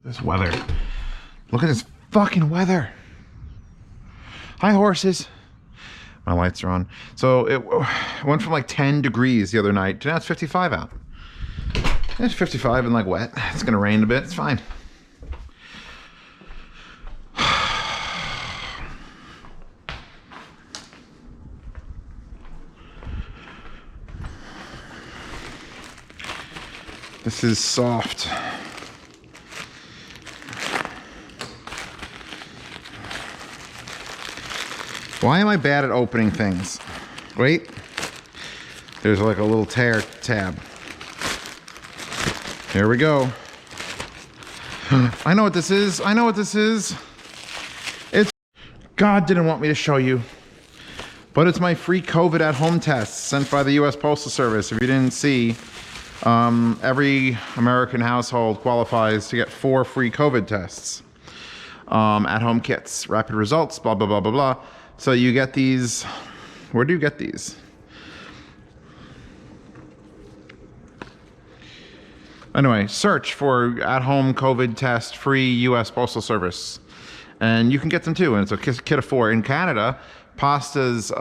This weather. Look at this fucking weather. Hi, horses. My lights are on. So it went from like 10 degrees the other night to now it's 55 out. It's 55 and like wet. It's gonna rain a bit. It's fine. This is soft. Why am I bad at opening things? Wait. There's like a little tear tab. Here we go. I know what this is. I know what this is. It's... God didn't want me to show you. But it's my free COVID at home test sent by the US Postal Service. If you didn't see, every American household qualifies to get 4 free COVID tests. At home kits, rapid results, blah, blah, blah, blah, blah. So you get these. Where do you get these? Anyway, search for at-home COVID test free US Postal Service. And you can get them too, and it's a kit of 4. In Canada, Pasta's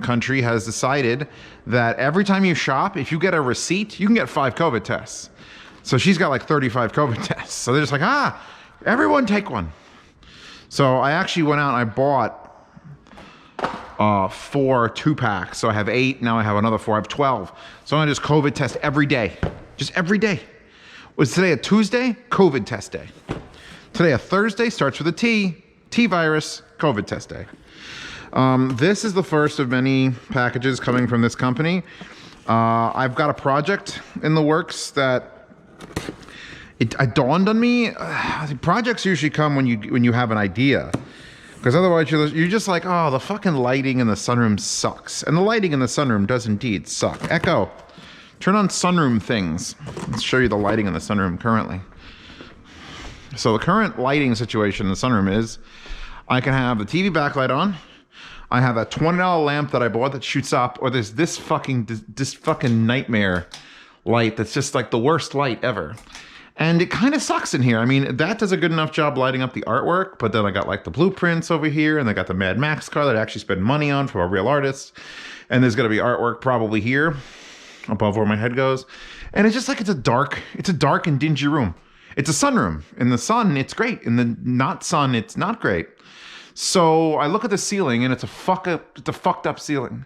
country has decided that every time you shop, if you get a receipt, you can get 5 COVID tests. So she's got like 35 COVID tests. So they're just like, everyone take one. So I actually went out and I bought 4 2-packs. So I have 8, now I have another 4, I have 12. So I'm gonna just COVID test every day. Just every day. Was today a Tuesday? COVID test day. Today a Thursday, starts with a T. T virus, COVID test day. This is the first of many packages coming from this company. I've got a project in the works that it dawned on me. Projects usually come when you have an idea. Because otherwise you're just like, oh, the fucking lighting in the sunroom sucks. And the lighting in the sunroom does indeed suck. Echo, turn on sunroom things. Let's show you the lighting in the sunroom currently. So the current lighting situation in the sunroom is, I can have the TV backlight on. I have a $20 lamp that I bought that shoots up, or there's this fucking nightmare light that's just like the worst light ever. And it kind of sucks in here. I mean, that does a good enough job lighting up the artwork, but then I got like the blueprints over here, and I got the Mad Max car that I actually spent money on from a real artist. And there's gonna be artwork probably here, above where my head goes. And it's just like, it's a dark and dingy room. It's a sunroom. In the sun, it's great. In the not sun, it's not great. So I look at the ceiling and it's a fucked up ceiling.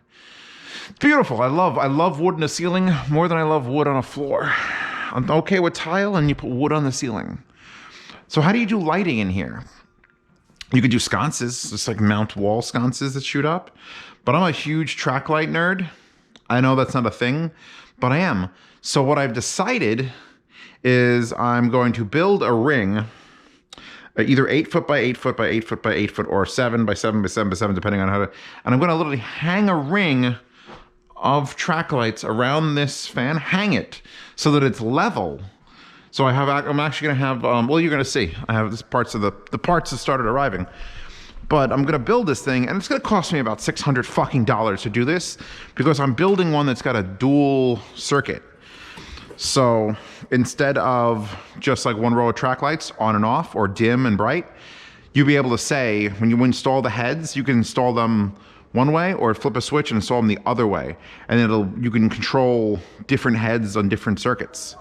It's beautiful. I love wood in a ceiling more than I love wood on a floor. I'm okay with tile and you put wood on the ceiling. So how do you do lighting in here? You could do sconces, just like mount wall sconces that shoot up. But I'm a huge track light nerd. I know that's not a thing, but I am. So what I've decided is I'm going to build a ring, either 8 foot by 8 foot by 8 foot by 8 foot, or 7 by 7 by 7 by 7, depending on how to, and I'm gonna literally hang a ring of track lights around this fan, hang it so that it's level. So I'm actually gonna have, well, you're gonna see, I have this parts of the parts that started arriving. But I'm gonna build this thing, and it's gonna cost me about $600 fucking to do this, because I'm building one that's got a dual circuit. So instead of just like one row of track lights on and off, or dim and bright, you'll be able to say, when you install the heads, you can install them one way, or flip a switch and install them the other way. And you can control different heads on different circuits.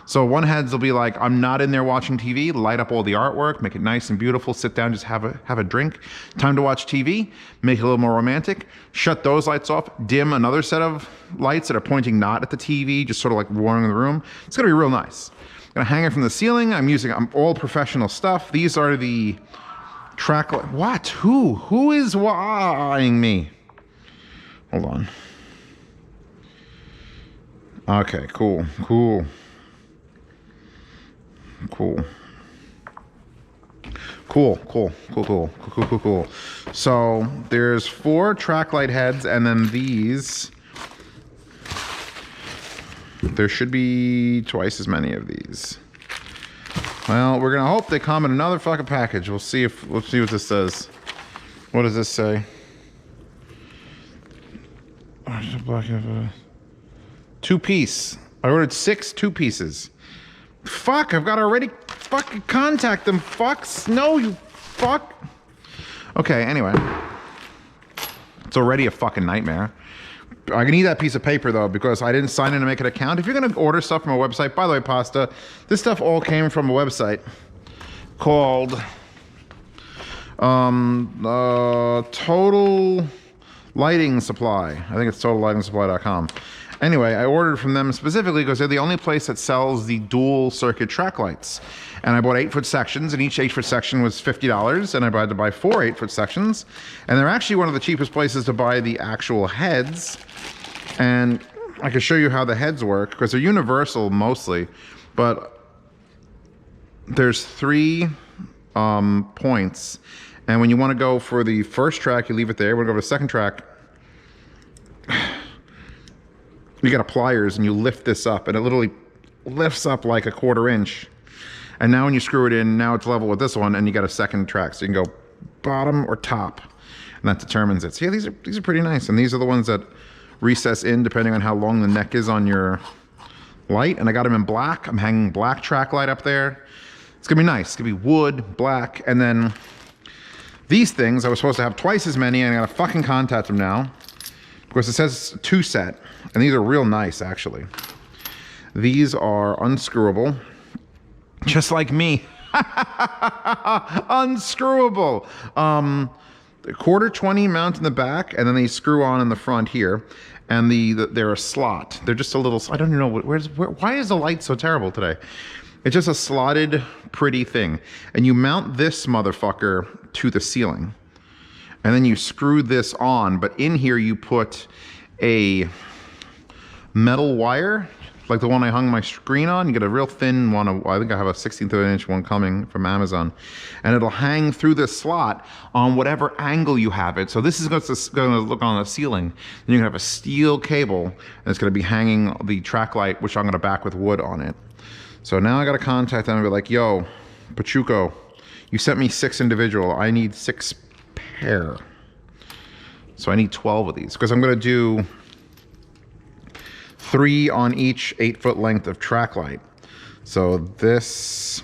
So one heads will be like, I'm not in there watching TV, light up all the artwork, make it nice and beautiful, sit down, just have a drink. Time to watch TV, make it a little more romantic. Shut those lights off, dim another set of lights that are pointing not at the TV, just sort of like warming the room. It's gonna be real nice. I'm gonna hang it from the ceiling. I'm all professional stuff. These are the track light. What? Who is whying me? Hold on. Okay, cool. So there's 4 track light heads, and then these. There should be twice as many of these. Well, we're gonna hope they come in another fucking package. We'll see what this says. What does this say? 2-piece. I ordered 6 2-pieces. Fuck, I've got already fucking contact them, fucks. No, you fuck. Okay, anyway. It's already a fucking nightmare. I need that piece of paper though, because I didn't sign in to make an account. If you're gonna order stuff from a website, by the way, Pasta, this stuff all came from a website called Total Lighting Supply. I think it's totallightingsupply.com. Anyway, I ordered from them specifically because they're the only place that sells the dual circuit track lights. And I bought 8-foot sections, and each 8-foot section was $50, and I had to buy 4 8-foot sections. And they're actually one of the cheapest places to buy the actual heads. And I can show you how the heads work, because they're universal mostly, but there's 3 points. And when you want to go for the first track, you leave it there. When you go to the second track, you got a pliers and you lift this up, and it literally lifts up like a 1/4 inch. And now when you screw it in, now it's level with this one, and you got a second track. So you can go bottom or top, and that determines it. So yeah, these are pretty nice. And these are the ones that recess in depending on how long the neck is on your light. And I got them in black. I'm hanging black track light up there. It's gonna be nice. It's gonna be wood, black, and then these things, I was supposed to have twice as many, and I gotta fucking contact them now. Because it says 2 set, and these are real nice, actually. These are unscrewable, just like me. Unscrewable. 1/4-20 mount in the back, and then they screw on in the front here, and they're a slot. They're just a little. I don't even know why is the light so terrible today? It's just a slotted, pretty thing, and you mount this motherfucker to the ceiling. And then you screw this on, but in here you put a metal wire, like the one I hung my screen on. You get a real thin one. I think I have a 1/16 inch one coming from Amazon. And it'll hang through this slot on whatever angle you have it. So this is going to look on the ceiling. Then you're going to have a steel cable, and it's going to be hanging the track light, which I'm going to back with wood on it. So now I got to contact them and be like, yo, Pachuco, you sent me 6 individual. I need 6 pair. So I need 12 of these, because I'm going to do 3 on each 8-foot length of track light. So this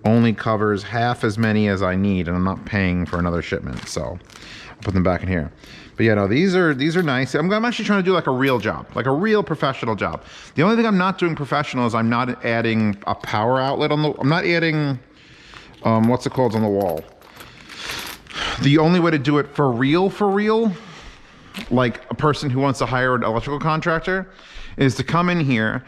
only covers half as many as I need, and I'm not paying for another shipment. So I'll put them back in here. But yeah, no, these are nice. I'm actually trying to do like a real job, like a real professional job. The only thing I'm not doing professional is I'm not adding a power outlet on the, I'm not adding, what's it called on the wall. The only way to do it for real, like a person who wants to hire an electrical contractor, is to come in here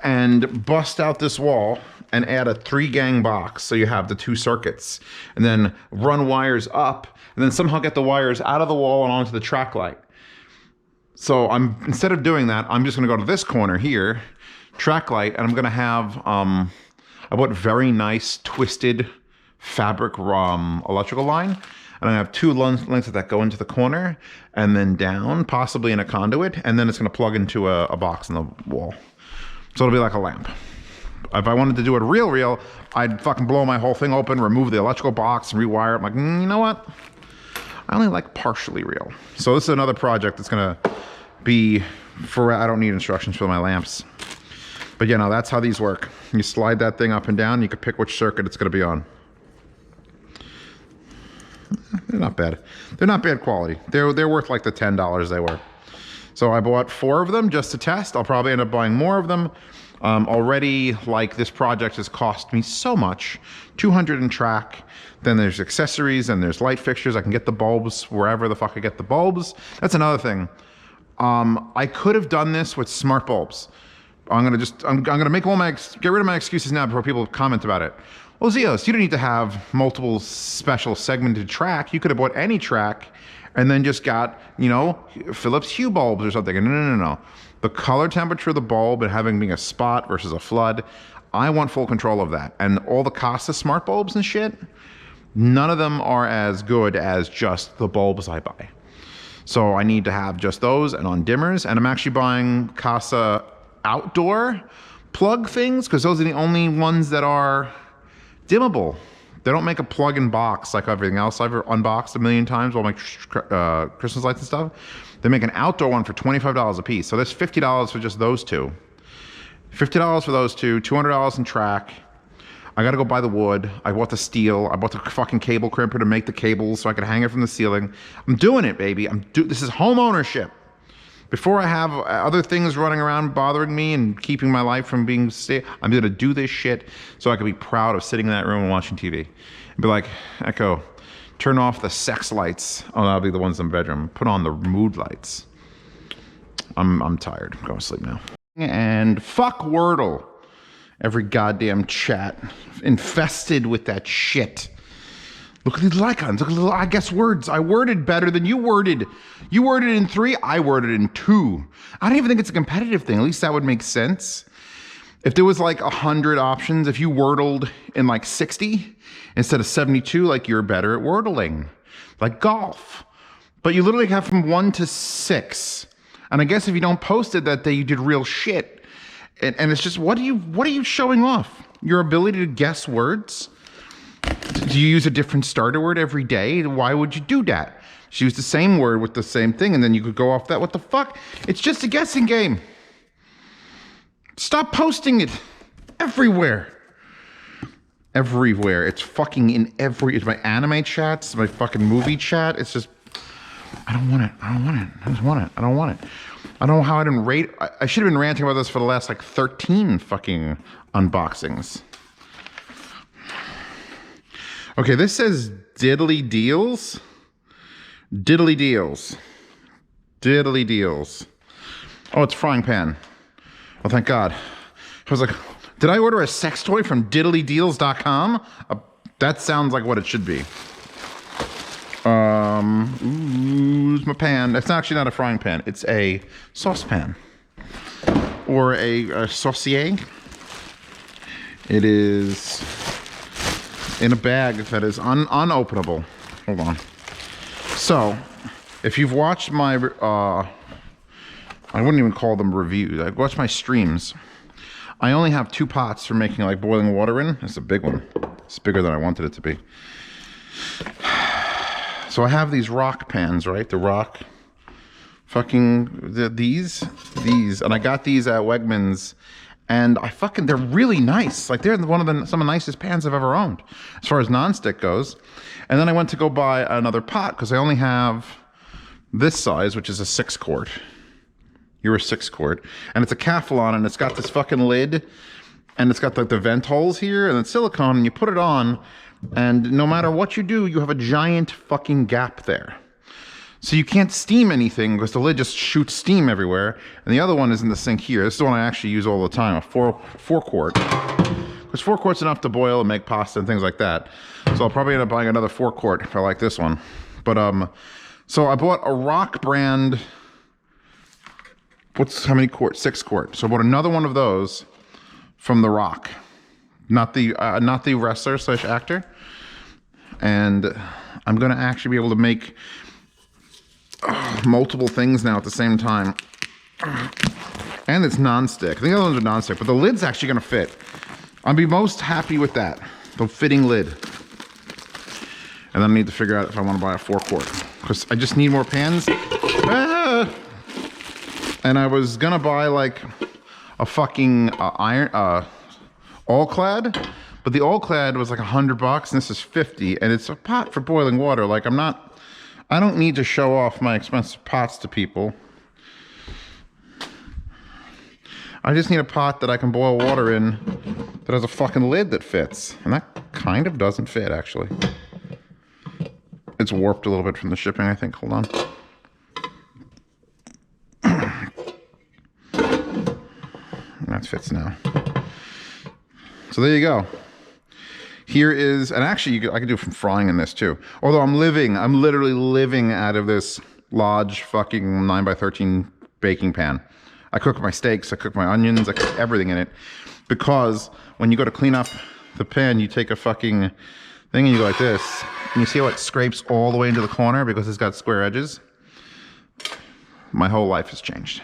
and bust out this wall and add a 3-gang box. So you have the 2 circuits, and then run wires up, and then somehow get the wires out of the wall and onto the track light. So instead of doing that, I'm just gonna go to this corner here, track light, and I'm gonna have, I bought very nice twisted fabric electrical line. And I have 2 lengths that go into the corner and then down, possibly in a conduit, and then it's gonna plug into a box in the wall. So it'll be like a lamp. If I wanted to do it real, I'd fucking blow my whole thing open, remove the electrical box, and rewire it. I'm like, you know what? I only like partially real. So this is another project that's gonna be I don't need instructions for my lamps. But yeah, no, that's how these work. You slide that thing up and down, you can pick which circuit it's gonna be on. They're not bad. They're not bad quality. They're worth like the $10 they were. So I bought 4 of them just to test. I'll probably end up buying more of them. Already, like, this project has cost me so much. $200 in track. Then there's accessories and there's light fixtures. I can get the bulbs wherever the fuck I get the bulbs. That's another thing. I could have done this with smart bulbs. I'm gonna make get rid of my excuses now before people comment about it. Well, Zeos, you don't need to have multiple special segmented track. You could have bought any track and then just got, you know, Philips Hue bulbs or something. No. The color temperature of the bulb and having being a spot versus a flood, I want full control of that. And all the Casa smart bulbs and shit, none of them are as good as just the bulbs I buy. So I need to have just those and on dimmers. And I'm actually buying Casa outdoor plug things, because those are the only ones that are dimmable. They don't make a plug-in box like everything else I've unboxed a million times, all my Christmas lights and stuff. They make an outdoor one for $25 a piece. So there's $50 for just those 2. $50 for those 2, $200 in track. I gotta go buy the wood. I bought the steel. I bought the fucking cable crimper to make the cables so I can hang it from the ceiling. I'm doing it, baby. This is home ownership. Before I have other things running around bothering me and keeping my life from being stable, I'm gonna do this shit so I can be proud of sitting in that room and watching TV. And be like, Echo, turn off the sex lights. Oh, that'll be the ones in the bedroom. Put on the mood lights. I'm tired. I'm going to sleep now. And fuck Wordle. Every goddamn chat infested with that shit. Look at these icons. Look at the little, I guess, words. I worded better than you worded. You worded in 3. I worded in 2. I don't even think it's a competitive thing. At least that would make sense. If there was like 100 options, if you wordled in like 60 instead of 72, like you're better at wordling. Like golf. But you literally have from 1 to 6. And I guess if you don't post it that day, you did real shit. And it's just, what are you showing off? Your ability to guess words? Do you use a different starter word every day? Why would you do that? Just use the same word with the same thing, and then you could go off that. What the fuck? It's just a guessing game. Stop posting it everywhere. Everywhere. It's fucking in it's my anime chats, my fucking movie chat. It's just, I don't want it. I don't want it. I just want it. I don't want it. I don't know how I didn't rate. I should have been ranting about this for the last like 13 fucking unboxings. Okay, this says diddly deals. Diddly deals. Diddly deals. Oh, it's frying pan. Oh, thank God. I was like, did I order a sex toy from diddlydeals.com? That sounds like what it should be. Ooh, it's my pan. It's actually not a frying pan. It's a saucepan. Or a saucier. It is in a bag that is unopenable. Hold on. So, if you've watched my, I wouldn't even call them reviews. I've watched my streams. I only have 2 pots for making like boiling water in. It's a big one. It's bigger than I wanted it to be. So I have these rock pans, right? The rock, these, and I got these at Wegmans, and they're really nice. Like they're some of the nicest pans I've ever owned, as far as nonstick goes. And then I went to go buy another pot because I only have this size, which is a 6-quart. You're a 6-quart, and it's a Calphalon, and it's got this fucking lid, and it's got like the vent holes here, and it's silicone, and you put it on. And no matter what you do, you have a giant fucking gap there. So you can't steam anything because the lid just shoots steam everywhere. And the other one is in the sink here. This is the one I actually use all the time, a 4-quart. Because 4 quarts enough to boil and make pasta and things like that. So I'll probably end up buying another 4-quart if I like this one. But, so I bought a Rock brand, how many quarts? 6-quart. So I bought another one of those from the Rock. Not the wrestler / actor. And I'm gonna actually be able to make multiple things now at the same time. And it's non-stick. I think the other ones are non-stick, but the lid's actually gonna fit. I'll be most happy with that. The fitting lid. And then I need to figure out if I want to buy a 4-quart. Because I just need more pans. And I was gonna buy like a fucking all-clad. But the all-clad was like $100 and this is 50, and it's a pot for boiling water. Like I don't need to show off my expensive pots to people. I just need a pot that I can boil water in that has a fucking lid that fits. And that kind of doesn't fit, actually. It's warped a little bit from the shipping, I think. Hold on. That fits now. So there you go. Here is, and actually I could do from frying in this too. Although I'm literally living out of this Lodge fucking 9x13 baking pan. I cook my steaks, I cook my onions, I cook everything in it. Because when you go to clean up the pan, you take a fucking thing and you go like this. And you see how it scrapes all the way into the corner because it's got square edges? My whole life has changed.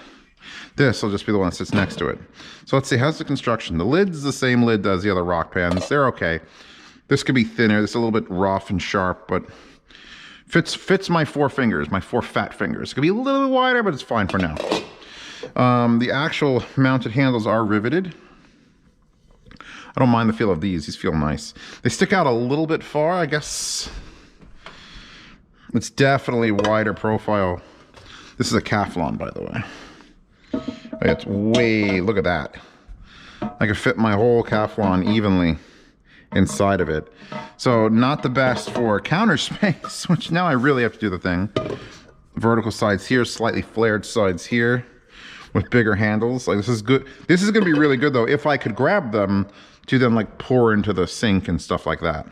This will just be the one that sits next to it. So let's see, how's the construction? The lid's the same lid as the other Rock pans. They're okay. This could be thinner. This is a little bit rough and sharp, but fits my 4 fingers, my 4 fat fingers. It could be a little bit wider, but it's fine for now. The actual mounted handles are riveted. I don't mind the feel of these. These feel nice. They stick out a little bit far, I guess. It's definitely wider profile. This is a Calphalon, by the way. It's way, look at that. I could fit my whole Calphalon evenly inside of it. So not the best for counter space, which now I really have to do the thing. Vertical sides here, slightly flared sides here with bigger handles. Like, this is good. This is gonna be really good though if I could grab them to then like pour into the sink and stuff like that.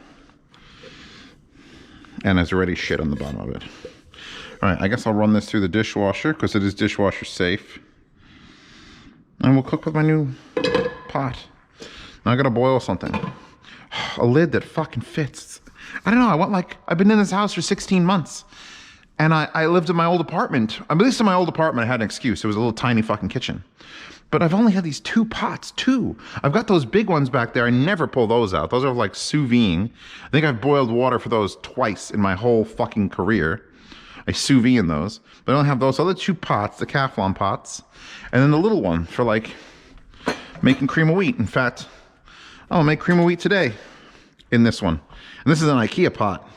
And there's already shit on the bottom of it. All right, I guess I'll run this through the dishwasher because it is dishwasher safe. And we'll cook with my new pot. Now I gotta boil something. A lid that fucking fits. I don't know, I've been in this house for 16 months. And I lived in my old apartment. At least in my old apartment, I had an excuse. It was a little tiny fucking kitchen. But I've only had these 2 pots, 2. I've got those big ones back there. I never pull those out. Those are like sous vide. I think I've boiled water for those twice in my whole fucking career. I sous vide in those. But I don't have those other 2 pots, the Calphalon pots. And then the little one for like making cream of wheat. In fact, I'll make cream of wheat today in this one. And this is an IKEA pot.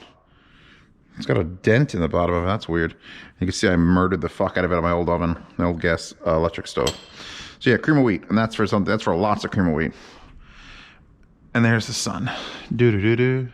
It's got a dent in the bottom of it. That's weird. You can see I murdered the fuck out of it on my old oven, my old gas electric stove. So yeah, cream of wheat, and that's for something. That's for lots of cream of wheat. And there's the sun. Do do do do.